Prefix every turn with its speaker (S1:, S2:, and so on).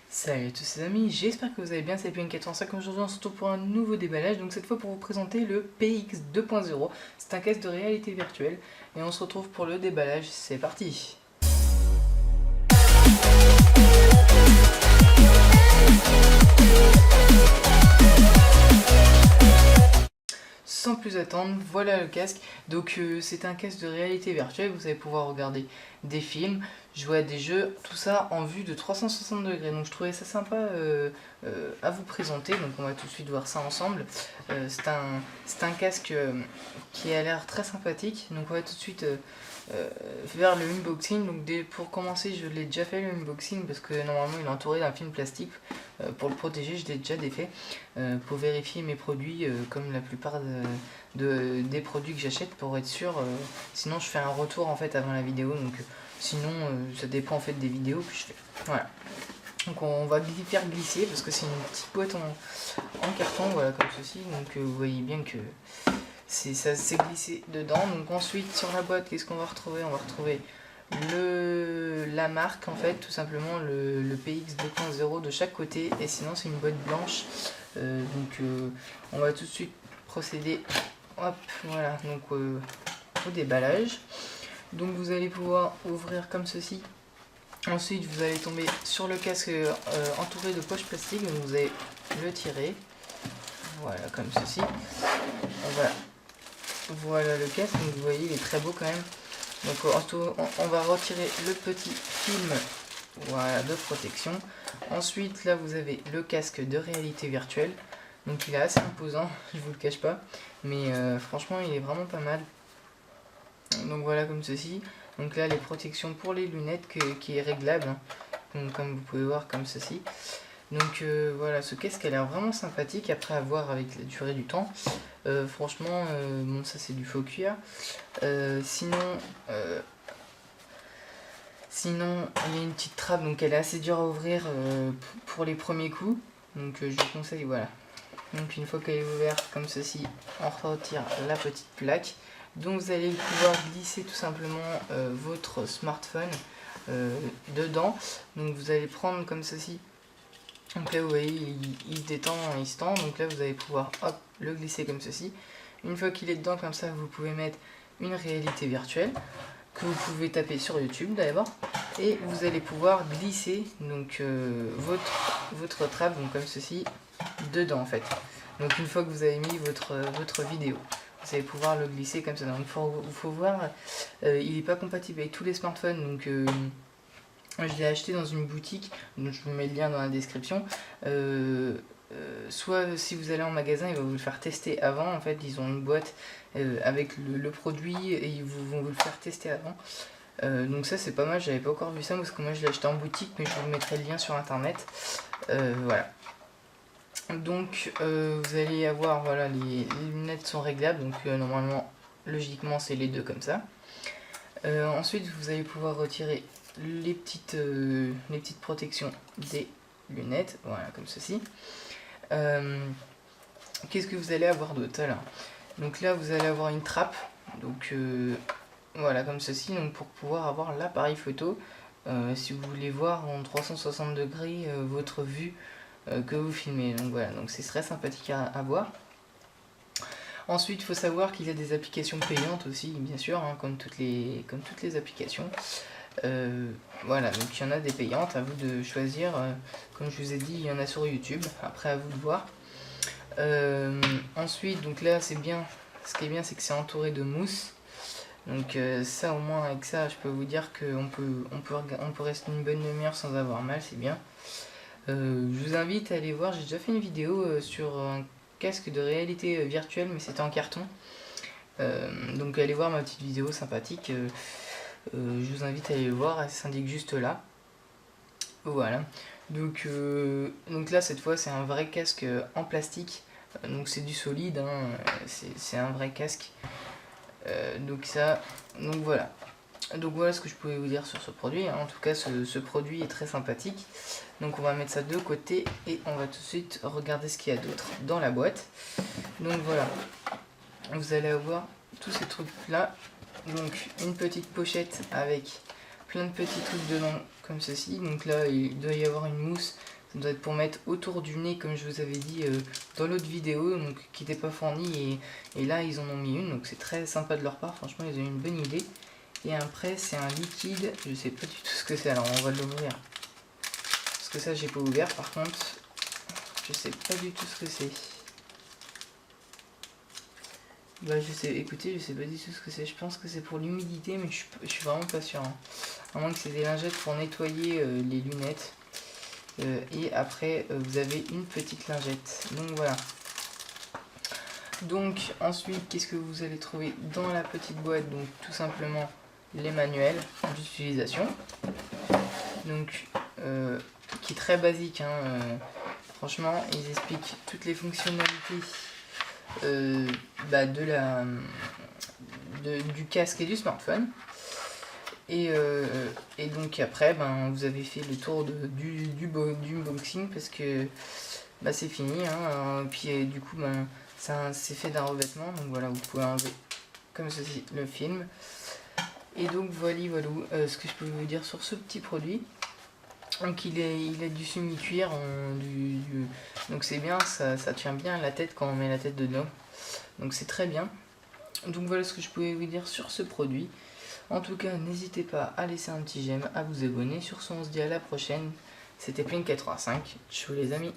S1: Salut à tous les amis, j'espère que vous allez bien, c'est PN85. Aujourd'hui on se retrouve pour un nouveau déballage, donc cette fois pour vous présenter le PX 2.0. C'est un casque de réalité virtuelle et on se retrouve pour le déballage, c'est parti. Sans plus attendre, voilà le casque. Donc c'est un casque de réalité virtuelle, vous allez pouvoir regarder des films, jouer à des jeux, tout ça en vue de 360 degrés. Donc je trouvais ça sympa à vous présenter, donc on va tout de suite voir ça ensemble. C'est un casque qui a l'air très sympathique, donc on va tout de suite vers le unboxing. Donc pour commencer, je l'ai déjà fait le unboxing parce que normalement il est entouré d'un film plastique. Pour le protéger, je l'ai déjà défait pour vérifier mes produits comme la plupart des produits que j'achète pour être sûr. Sinon, je fais un retour en fait avant la vidéo. Donc, sinon, ça dépend en fait des vidéos que je fais. Voilà. Donc, on va faire glisser parce que c'est une petite boîte en carton, voilà, comme ceci. Donc, vous voyez bien que ça s'est glissé dedans. Donc, ensuite, sur la boîte, qu'est-ce qu'on va retrouver? On va retrouver la marque en fait, tout simplement le PX 2.0 de chaque côté, et sinon c'est une boîte blanche. On va tout de suite procéder, hop, voilà, donc au déballage. Donc vous allez pouvoir ouvrir comme ceci. Ensuite vous allez tomber sur le casque entouré de poches plastiques, donc vous allez le tirer, voilà, comme ceci. Voilà le casque, donc vous voyez il est très beau quand même. Donc on va retirer le petit film, voilà, de protection. Ensuite là vous avez le casque de réalité virtuelle. Donc il est assez imposant, je vous le cache pas. Mais franchement il est vraiment pas mal. Donc voilà comme ceci. Donc là les protections pour les lunettes qui est réglable. Hein. Donc, comme vous pouvez voir comme ceci. Donc voilà, ce casque a l'air vraiment sympathique après avoir avec la durée du temps. Franchement, bon ça c'est du faux cuir. Sinon, il y a une petite trappe, donc elle est assez dure à ouvrir pour les premiers coups. Donc je vous conseille, voilà. Donc une fois qu'elle est ouverte comme ceci, on retire la petite plaque. Donc vous allez pouvoir glisser tout simplement votre smartphone dedans. Donc vous allez prendre comme ceci. Donc là vous voyez il se détend un instant, donc là vous allez pouvoir hop, le glisser comme ceci. Une fois qu'il est dedans comme ça, vous pouvez mettre une réalité virtuelle que vous pouvez taper sur YouTube d'abord, et vous allez pouvoir glisser donc votre trappe, donc comme ceci, dedans en fait. Donc une fois que vous avez mis votre vidéo, vous allez pouvoir le glisser comme ça. Donc il faut voir, il n'est pas compatible avec tous les smartphones, donc je l'ai acheté dans une boutique, donc je vous mets le lien dans la description. Soit si vous allez en magasin, ils vont vous le faire tester avant. En fait, ils ont une boîte avec le produit et ils vont vous le faire tester avant. Donc ça c'est pas mal, j'avais pas encore vu ça parce que moi je l'ai acheté en boutique, mais je vous mettrai le lien sur internet. Voilà. Donc vous allez avoir, voilà, les lunettes sont réglables, donc normalement, logiquement c'est les deux comme ça. Ensuite vous allez pouvoir retirer les petites protections des lunettes, voilà, comme ceci. Qu'est-ce que vous allez avoir d'autre alors? Donc là vous allez avoir une trappe, donc voilà, comme ceci, donc pour pouvoir avoir l'appareil photo si vous voulez voir en 360 degrés votre vue que vous filmez. Donc voilà, donc c'est très sympathique à voir. Ensuite, il faut savoir qu'il y a des applications payantes aussi, bien sûr, hein, comme toutes les applications. Voilà, donc il y en a des payantes, à vous de choisir. Comme je vous ai dit, il y en a sur YouTube, après à vous de voir. Ensuite, donc là, c'est bien. Ce qui est bien, c'est que c'est entouré de mousse. Donc ça, au moins, avec ça, je peux vous dire qu'on peut rester une bonne demi-heure sans avoir mal, c'est bien. Je vous invite à aller voir, j'ai déjà fait une vidéo sur un casque de réalité virtuelle, mais c'était en carton. Donc allez voir ma petite vidéo sympathique. Je vous invite à aller le voir, elle s'indique juste là. Voilà. Donc là, cette fois, c'est un vrai casque en plastique. Donc c'est du solide, hein, c'est un vrai casque. Donc voilà. Donc voilà ce que je pouvais vous dire sur ce produit. En tout cas, ce produit est très sympathique. Donc on va mettre ça de côté et on va tout de suite regarder ce qu'il y a d'autre dans la boîte. Donc voilà, vous allez avoir tous ces trucs là. Donc une petite pochette avec plein de petits trucs dedans comme ceci. Donc là il doit y avoir une mousse Ça doit être pour mettre autour du nez, comme je vous avais dit dans l'autre vidéo, donc qui n'était pas fournie, et là ils en ont mis une, donc c'est très sympa de leur part, franchement ils ont eu une bonne idée. Et après c'est un liquide, je sais pas du tout ce que c'est, alors on va l'ouvrir. Parce que ça j'ai pas ouvert par contre, je sais pas du tout ce que c'est. Bah je sais, écoutez, je sais pas du tout ce que c'est, je pense que c'est pour l'humidité, mais je suis vraiment pas sûr. Hein. À moins que c'est des lingettes pour nettoyer les lunettes. Et après vous avez une petite lingette, donc voilà. Donc ensuite qu'est-ce que vous allez trouver dans la petite boîte? Donc tout simplement les manuels d'utilisation, donc qui est très basique, hein, franchement ils expliquent toutes les fonctionnalités du casque et du smartphone. Et donc après vous avez fait le tour du unboxing, parce que c'est fini, hein, puis du coup c'est fait d'un revêtement, donc voilà, vous pouvez enlever comme ceci le film. Et donc voilà ce que je peux vous dire sur ce petit produit. Donc il est du semi-cuir, donc c'est bien, ça tient bien à la tête quand on met la tête dedans, donc c'est très bien. Donc voilà ce que je pouvais vous dire sur ce produit. En tout cas, n'hésitez pas à laisser un petit j'aime, à vous abonner. Sur ce, on se dit à la prochaine. C'était Plink85. Ciao les amis.